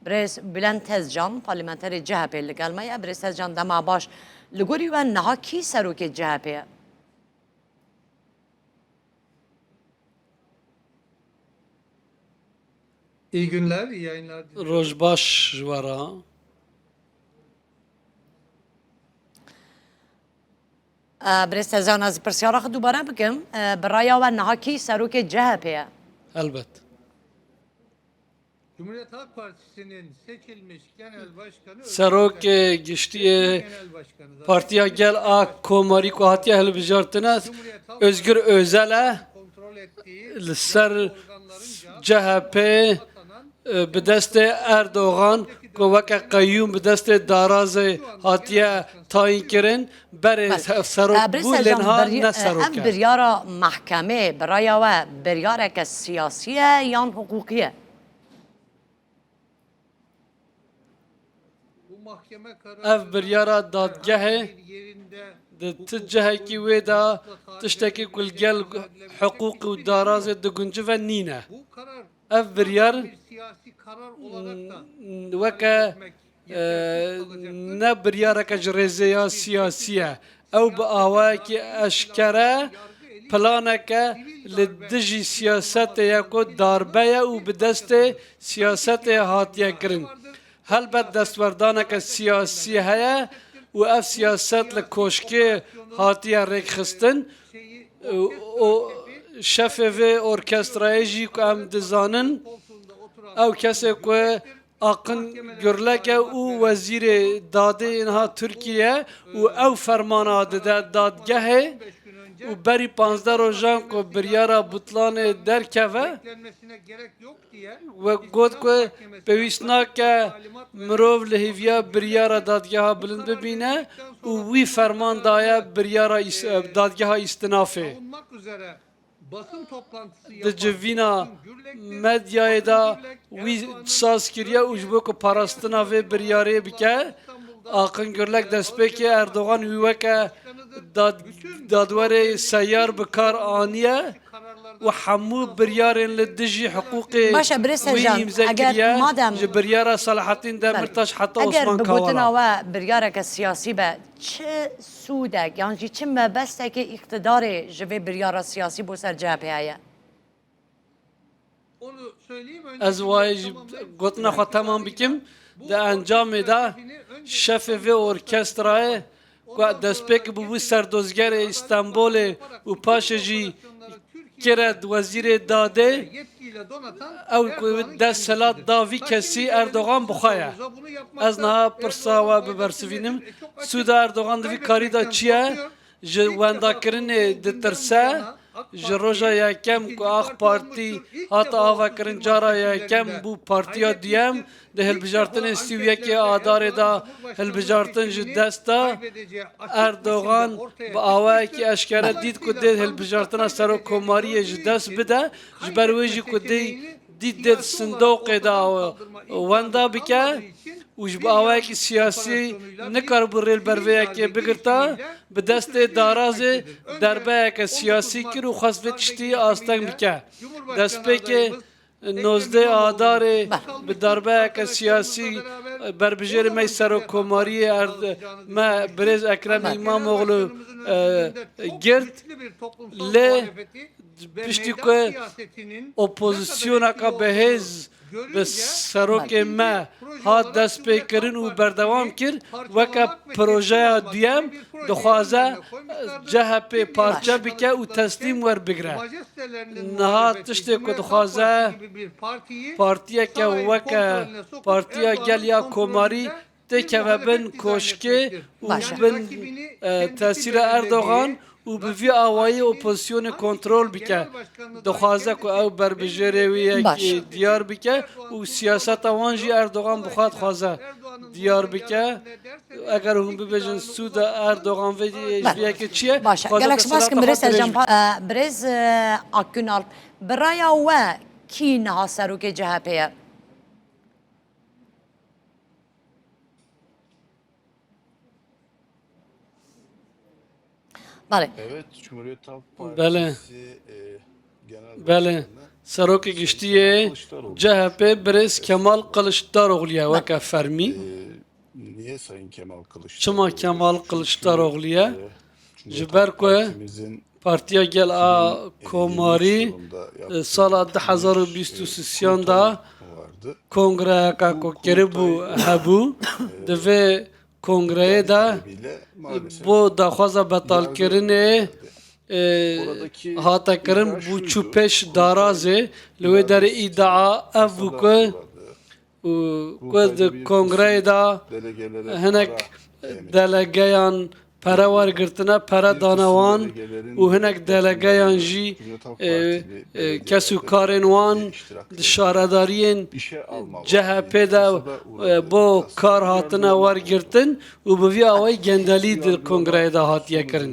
برز بلند تزجان پارلمانتری CHP لگلمه برز تزجان دما باش لگوری و نها کی سروک CHP İyi günler, iyi yayınlar diliyorum. Rojbaş vara. برز تزجان از پرسیارا خود دوباره بکم برای و نها کی سروک CHP Elbet. Cumhuriyet Halk Partisi'nin seçilmiş genel başkanı Serok giştiye genel başkanı zaten partiya gel a komari ku hatiye hilbijartine Özgür Özel'e kontrol ettiği ser organlarınca CHP atanan bi destê Erdoğan ku weke qeyyûm bi destê darazê hatiye tayin kirin berê serok bû lênha ne serok ev e. biryara mahkeme برای و بریارک سیاسیه یان حقوقیه bu mahkeme kararı Ev biryara dadgehê bir yerinde di ti cihekî wê de tiştekî ku li gel hiqûq û darazê diguncî ve nîne. bu karar Ev biryar bir siyasi karar olarak da weke ne biryareke ji rêzeya siyasî ye. Ew bi awayekî eşkere planeke li dijî siyasetê ye ku darbe ye û bi destê siyasetê hatiye kirin. Helbet destwerdaneke siyasî heye û ev siyaset li koşkê hatiye rêkxistin o şefê vê orkestrayê jî ku em dizanin koltuğunda oturan ew kesê ku Akın Gürlek e û wezîrê dadê inha Türkiye û ew fermana dide dadgehê 5 gün önce û berî 15 rojan ku biryara butlanê derkeve beklenmesine gerek yok diye ve got ku pêwîst nake mirov li hêviya biryara dadgeha bilind bibîne û wî ferman daye biryara dadgeha îstinafê. savunmak üzere basın toplantısı Di civîna medyayê da wî saz kiriye û ji bo ku parastina vê biryarê bike Akın Gürlek destpêkê Erdoğan wî weke dadwerê seyyar bi kar aniye û hemû biryarên li dijî hiqûqê Başa, Brez wî Sercan, îmze eger kiriye madem- ji biryara Selahattin Demirtaş heta اگر Osman بگوتن Kavala. و بریارک سیاسی به چه سودک یعنی چه مبسته که اقتدار جوی بریار سیاسی بو سر CHP هیا onu söyleyeyim önce Ez wayê jî gotina xwe temam bikim di encamê de şefê vê orkestrayê ku destpêk bû wî serdozgerê İstanbolê û paşê jî kire wezîrê dadê yetkiyle donatan ew ku dest selat da vî kesî Erdoğan bixwaye. bunu yapmakta Ez niha pirsa we bibersivînim. Sûda Erdoğan di vî karî da çi ye? Ji wendakirinê ditirse ji roja yekem ku Ak Partî hata avekirin cara yekem bû partiya duyem di hilbijartinê Sûyekê Adarê da hilbijartin ji desta kaybedeceği Erdoğan bi awayekî eşkere dît ku dê hilbijartina serokkomariyê ji dest bide ji ber wê jî ku dê dît dê sindoqê da wenda bike û ji bi awayekî siyasî nikar bi rêlberveyekê bigirta bi destê darazê derbeyeke siyasî kir û xwest vê tiştî asteng bike. Destpêkê 19 Adarê bi darbeyeke siyasî berbijêrê me serokkomariyê me Birêz Ekrem İmamoğlu girt lê piştî ku opozisyoneka bihêz bi serokê me hat destpêkirin û berdewam kir weke projeya duyem dixwaze CHP parça bike û teslîm werbigire. Niha tiştê ku dixwaze partiyeke weke partiya gel ya komarî têkeve bin koşkê û bin tesîra Erdoğan û bi vî awayî opozisyonê kontrol bike. Dixwaze ku ew berbijêrê wî yekî diyar bike û siyaseta wan jî Erdoğan bixwe dixwaze diyar bike. Eger hûn bibêjin sûda Erdoğan vê yekê çi ye? باشه گلک سپاس که برز سرجان برز اکنال برای و کی نها سروک CHP هیا بله Evet, Cumhuriyet Halk Bele. Partisi Genel بله سروک گشتیه CHP برز کمال قلشداروغلیه وکا فرمی Niye Sayın Kemal Kılıçdaroğlu? چما کمال قلشداروغلیه جبر که Partimizin پارتیا گل آ کوماری سال 2023 دا vardı. کنگره که کربو هبو دوی کنگره دا Bile maalesef بو دخوازه بطال کرنه هاتا کرن بو چوپش دارازه لوی در ادعا افو که که کنگره دا delegelere هنک para دلگیان para وارگرتنه para دانوان و هنک دلگیان جی کسو کارن وان شاردارین işe almalı. CHP da bu kar hatına وارگرتن و بوی آوای گندلی در کنگره دا هاتیه کرن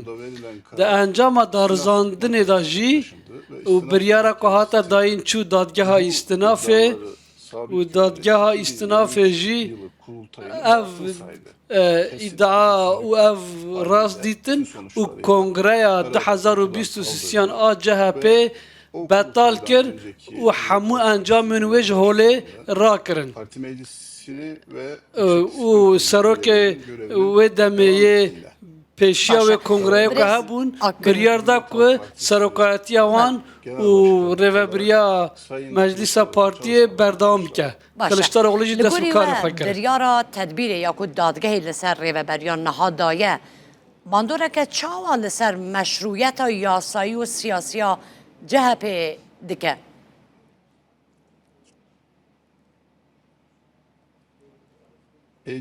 ده انجام دارزاندن دا جی و بریارا که هاتا داین چو دادگاه استنافه و دادگاه استنافه جی ev iddia و ev rast ditin و کنگره 2023 a CHP betal kir و hemû encamên wê ji holê rakirin. Parti meclisini ve û serokê wê demê yê pêşiya wê kongreyê ku hebûn biryar da ku serokatiya wan û rêveberiya meclîsa partiyê berdewam bike. Kılıçdaroğlu jî dest û karê xwe kir. Biryara tedbîrê ya ku dadgehê li ser rêveberiya niha daye bandoreke çawa li ser meşruiyeta yasayî û siyasiya CHP dike.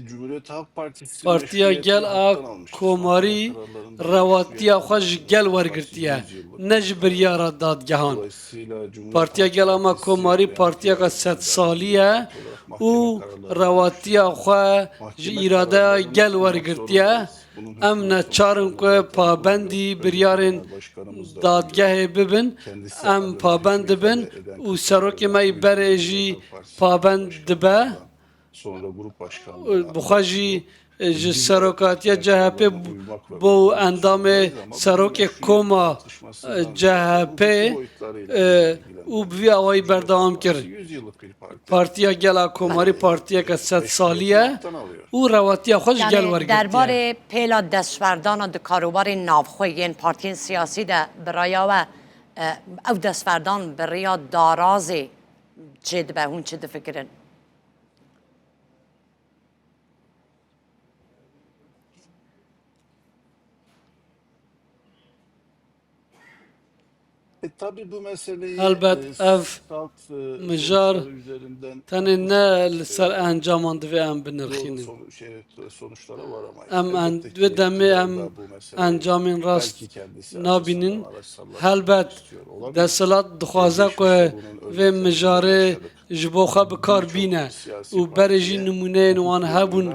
Cumhuriyet Halk Partisi Partiya gel a komarî rewatiya xwe ji gel wergirtiye ne ji biryara dadgehan. Partiya gel ama komarî partiyeka sed salî ye û rewatiya xwe ji îradeya gel wergirtiye. Em neçarin ku pabendî biryarên dadgehê bibin, em pabend dibin û serokê me yê berê jî pabend dibe. Sonra grup başkanlığı. Bixwe jî ji serokatiya CHP bo endamê serokê koma CHP û bi vî awayî berdewam kir. 100 yıllık bir parti. Partiya gela komarî partiyeka sed salî ye û rewatiya xwe ji gel Yani wergirtiye. derbarê pêla destferdana di karobarên navxwe yên partiyên siyasî de biraya we ew destferdan bi rêya darazê çê dibe hûn çi difikirin? Tabii bu meseleyi Elbet ev mijar üzerinden tenê ne li ser encaman divê em binirxînin. sonuçlara varamayız. Em Elbette ki vê demê em iktidar bu meseleyi encamên rast belki kendisi nabînin açısından araçsallaştırmak helbet istiyor olabilir. deselat dixwaze ku vê mijarê ji bo xwe bikar bîne û berê jî nimûneyên wan hebûn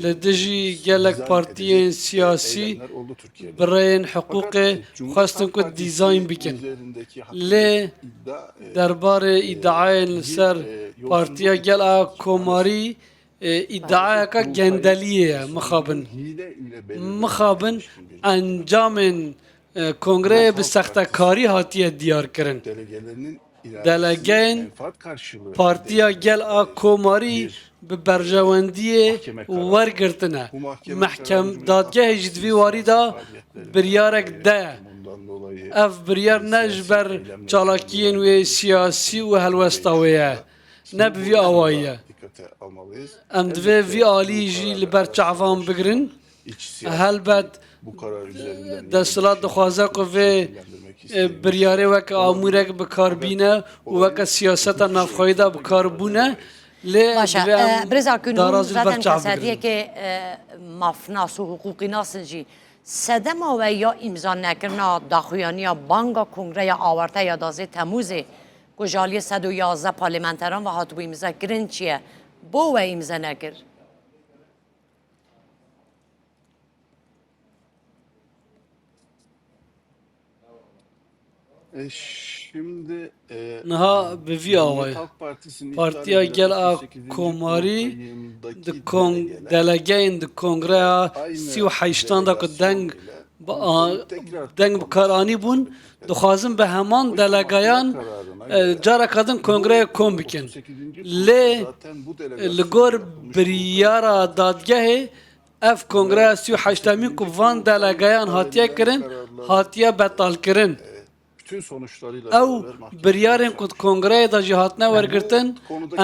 li dijî gelek partiyên siyasî Eylemler oldu Türkiye'de. bireyên hiqûqê xwestin ku dîzayn bikin. Üzerindeki Lê iddia derbarê îdiayên li ser partiya gel a komarî îdiayeka gendeliyê ye mixabin. hile ile belirlenmiş Mixabin encamên kongreyê bi sextekarî hatiye diyar kirin. delegelerinin Delegeyên menfaat karşılığı Partiya gel a komarî bi berjewendiyê wergirtine. Mehkem dadgehê ji divî warî da biryarek de. bundan dolayı Ev biryar ne ji ber çalakiyên wê siyasî û helwesta wê ye. Ne bi vî awayî ye. dikkate almalıyız. Em divê vî alî jî li ber çavan bigirin. İç siyaset Helbet bu karar üzerinden desthilat dixwaze ku vê biryarê weke amûrek bikarbîne û weke siyaseta navxweyî de bikarbûne lê Başa, divê em Breza Künhûn darazî li ber zaten çav bigirin. kesediyeke mafnas û hukukî nasın jî sedema ve ya imza nekirina daxuyaniya banga kongreya awarteya dazê Temûzê ku ji aliyê 111 parlamenteran ve hatibû imza kirin çiye bo we imza nekir? Şimdi Niha bi vî awayî. Halk Partisi'nin Partiya gel a komarî di delegeyên di kongreya 38 da ku deng دنگ بکارانی بون دخوازم به همان دلگایان جارا کدن کنگره کم بکن لی لگور بریارا دادگاه اف کنگره 38 کوفان دلگایان هاتیه کرن هاتیه بطال کرن bütün sonuçlarıyla او beraber mahkeme بریارن کد کنگره دا جی هاتنه ورگرتن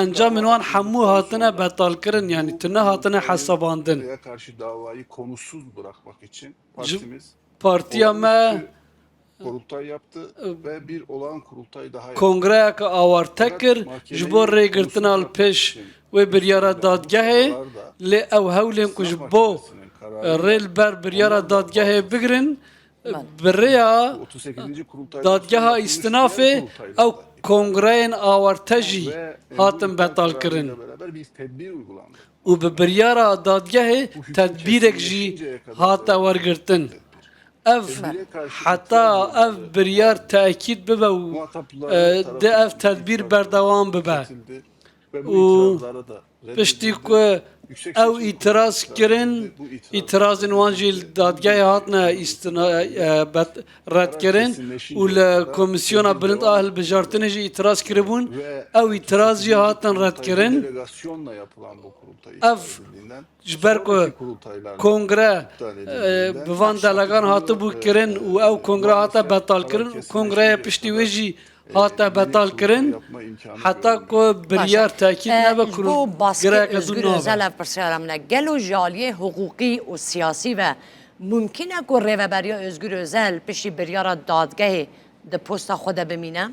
انجام انوان حمو هاتنه بطال کرن yani tırna hatına hesabandın. Ortaya karşı davayı konusuz bırakmak için partimiz Partiya me olağanüstü kurultay yaptı ve bir olağan kurultay daha yaptı. کنگره که آورده کر جبو ری گرتن آل پیش و بریارا دادگاه لی او هولیم که جبو ریل بر بریارا دادگاه بگرن بریا 38. kurultay دادگاه استناف او کنگره آورده جی هاتم بطال کرن beraber bir tedbir uygulandı. و به بریارا دادگاه تدبیرک جی هاتا ورگرتن اف حتی اف بریار تأکید ببه و ده اف تدبیر بردوام ببه Ve و bu itirazlara da پشتی که او itiraz کرن itiraz وانجی دادگاه هاتنا رد کرن و لکومیسیون بلند اهل بجارتنه جی itiraz کربون او itiraz جی هاتن رد کرن delegasyonla yapılan bu kurultayı Ev جبر که کنگره بوان دلگان هاتو بو کرن و او کنگره هاتا بطال کرن کنگره پشتی ویجی هاتا بطال کرن حتی که بریار تاکید نبه بو کرن باسکه گره که özgür دون özel نابه ev persiyarımla gelo jaliye hukuki و siyasi ve mümküne که ریوبریا özgür özel peşi biryara dadgahı de posta خوده بمینه؟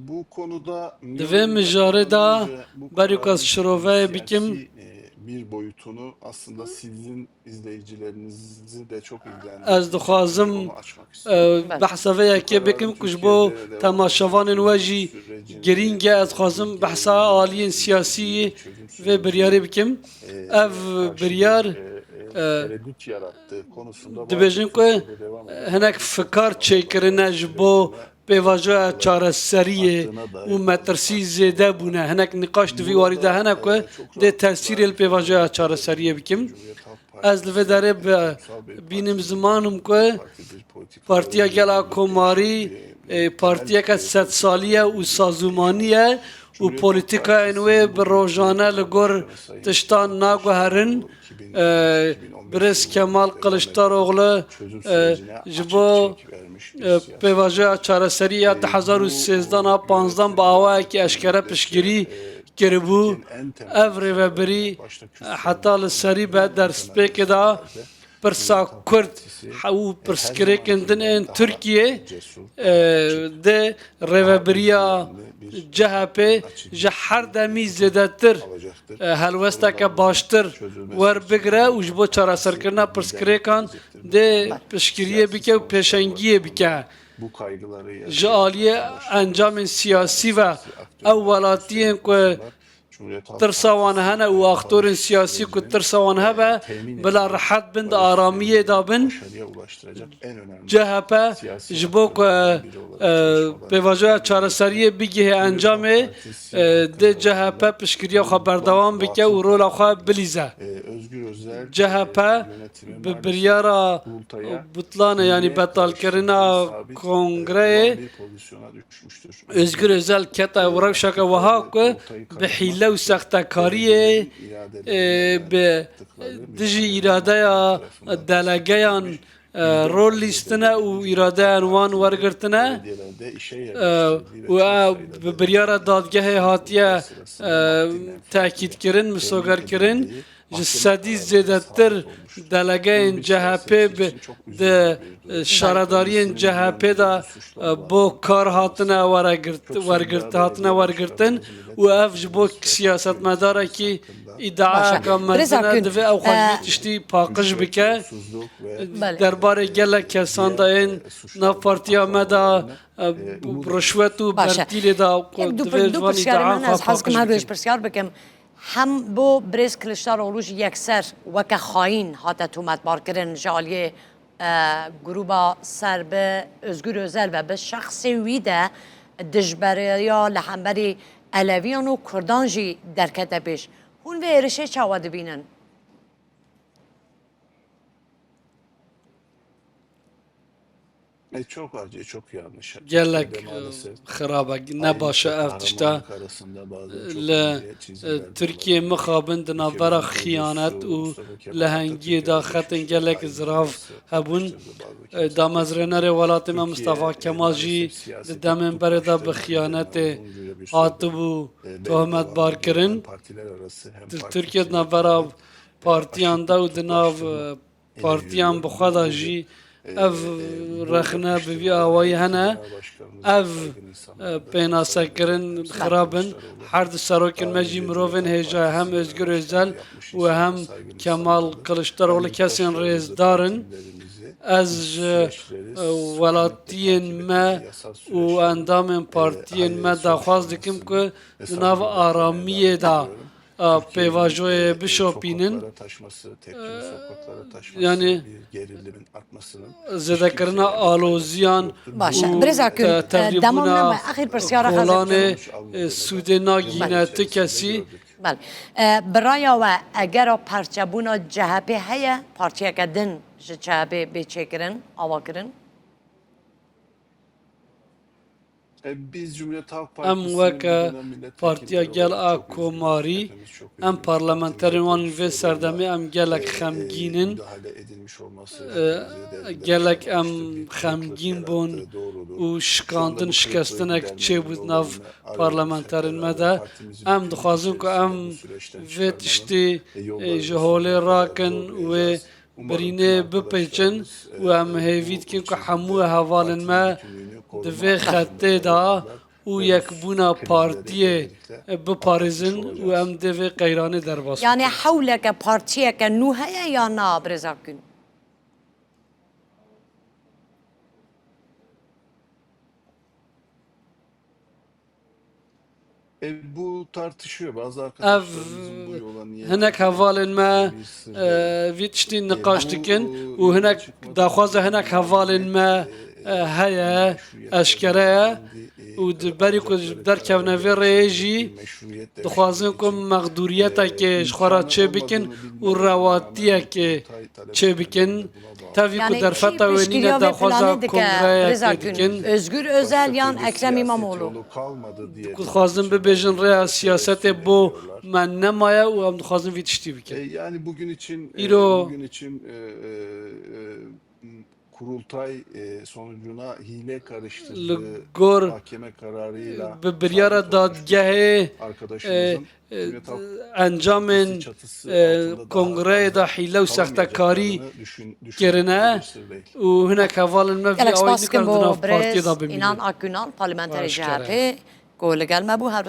bu konuda دوی مجاره دا بریوکاس شروعه بیکم bir boyutunu aslında sizin izleyicilerinizi de çok ilgilendirir. از دخوازم Onu açmak istiyorum. بحثه یکی بکم کش بو تماشاوان واجی گرینگه از خوازم بحثه عالی سیاسی و بریاری بکم اف بریار Tereddüt yarattığı konusunda دبیجن که هنک فکر چیکرنه جبو پیواجه چارەسەریه و مترسی زیده بونه هنک نقاش دوی واریده هنک که ده تاثیر پیواجه چارەسەریه بکم از لوه داره بینم زمانم که پارتیا گلا کماری پارتیا که 100 سالیه و سازومانیه و پولیتیکا انوی به روزانه لگور تشتان ناگوهرن برس کمال قلشتاروغلو جبو پیواجه چارەسەری یا 2013 15 با آوه که اشکره پشگیری کربو اف ریوبری حتی لسری به در سپیک دا پرسا کرد و پرسکریکندن این ترکیه ده ریوبریا CHP ji her demî zêdetir helwesteke baştir werbigire û ji bo çareserkirina pirsgirêkan dê piştgiriyê bike û pêşengiyê bike ji aliyê encamên siyasî ve ew welatiyên ku tirsa wan hene û aktorên siyasî ku tirsa wan hebe bila rihet bin di aramiyê da bin CHP ji bo ku pêvajoya çareseriyê bigihê encamê dê CHP piştgiriya xwe berdewam bike û rola xwe bilîze CHP bi biryara butlanê yanî betalkirina kongreyê Özgür Özel keta rewşeke wiha ku bi hîle û sextekariyê bi dijî îradeya delegeyan rol lîstine û îradeyan wan wergirtine û bi biryara dadgehê hatiye tekîdkirin misogerkirin ji sedî zêdetir delegeyên CHP di şaredariyên CHP da bo kar hatine wergirtin û ev ji bo siyasetmedarekî îdeayeka mezine divê ew xwe tiştî paqij bike derbarê gelek kesan da yên nav partiya me da rişwet û bertîlê da divê ji wan îdeayan xwe paqij bikin. هم بو بریز کلشتار اولوش یکسر وکه خاین هاته تومت بار کرن جالیه گروبا سربه özgür özel ve به شخص وی ده دجبریا لحنبری علویان و کردان جی درکته پیش هون و ارشه چاوا دبینن Çok acı, çok yanlış. gelek Türkiye'de maalesef xiraba aynı nebaşa ev tişta kahramanlık arasında bazen çok ل ince çizgiler Türkiye var. mixabin di navbera Ülkemizin xıyanet kurucusu û Mustafa Kemal lehengiyê Atatürk'ün da geçmişte xetin gelek aynı zirav babası hebûn çalıştırdığı bazı kimseler. damezrênerê welatê me Türkiye, Mustafa Kemal jî maalesef di siyaseti demên berê de bi tutmaçlarının xıyanetê uzunca bir süredir, hatibû belli tohmet olan bar hem kirin partiler arası hem Di parti Türkiye di içinde navbera kurulan partiyan da û di nav kutuplaştırma partiyan yürüyor. bixwe da Bu jî bugün, ev bu rexne bi vî yakıştırmalar awayî her iki hene genel başkanımız ev saygın insanlardır. pênasekirin Sayın xirabin Kılıçdaroğlu her di serokên daha me önce jî Cumhuriyet mirovên Halk hêja hem Partisi'nde Özgür başkanlık Özel yapmış û hem insanlar, saygın Kemal insanlardır. Kılıçdaroğlu Ben kesên dostlarımızı, rêzdarin partilerimizi ez biz ji süreçleri sıklıkla welatiyên takip me etmeli, yasal û süreçlerin endamên partiyên me daxwaz dikim ku sonuçlanmasını di nav hesabını aramiyê da beklemeye pêvajoyê bişopînin sokaklara taşması, tepkinin sokaklara taşması, yani bir gerilimin artmasının zedekirina aloziyan باشه û برزا کن دمام tevlîbûna نمه اخیر پرسیارا kolanê خزر Sûdê nagîne ti kesî بله برایا و اگر پرچبونا جهبه هیا پارچه که دن جهبه بیچه کرن آوا کرن Biz Cumhuriyet Halk em Partisi'nin weke bir dönem milletvekilleri partiya gel olarak a çok üzgünüz. komarî Hepimiz çok em üzgünüz. parlamenterên wan Partimize vê serdemê em gelek politikalara, xemgînin müdahale edilmiş olması hepimizi derinden gelek em aşağılamıştır. Bir xemgîn kırıklık bûn yarattı, doğrudur. û Şu şikandin anda bu şikestinek kırıklığı çêbû gidermenin nav yollarını arıyoruz. parlamenterên Hep me beraber de partimizi em bütünlük dixwazin ku em içerisinde bu süreçten vê çıkarmanın tiştî yollarını ji holê sonuna kadar rakin wê zorlayacağız. Umarım tüm birînê bipêçin arkadaşlarımız û em hêvî dikin ku çizgide hemû hevalên me partinin bütünlüğünü di koruma vê xetê da olurlar. û Ve yekbûna krizleri partiyê böylelikle biparêzin atlatmış û em dê vê qeyranê derbas یعنی حوله که پارچه که نو هیا یا نه برزا کن Bu tartışıyor. Bazı arkadaşlarımızın bu yola niye hinek hevalên me bir sır vê tiştî niqaş dikin û hinek daxwaza hinek hevalên me heye eşkere ye û di berî ku derkevne vê rêyê jî dixwazin ku mexdûriyetekê ji xwe re çê bikin û rewatiyekê çê bikin tevî ku Yani derfeta çi wê nîne piştgiriya ve daxwaza planı dike Reza kongreyekê Gün. dikin Özgür Özel yan Ekrem İmamoğlu. ku dixwazin bibêjin rêya siyasetê bo me nemaye û em dixwazin vî tiştî bikin Yani bugün için İro- bugün için kurultay sonucuna hile li karıştırdığı gor mahkeme kararıyla bi biryara sabit olmuş dadgehê arkadaşımızın Cumhuriyet Halk encamên Partisi çatısı altında daha kongreyê da fazla hîle û sextekarî kalamayacaklarını kirine düşünmek değil. û hinek hevalên me vî Gelek awayî spas kim nikan di nav bu partiyê brez da bimînin İnan Akgünal parlamenter Başkere. CHP گل گل مبو هر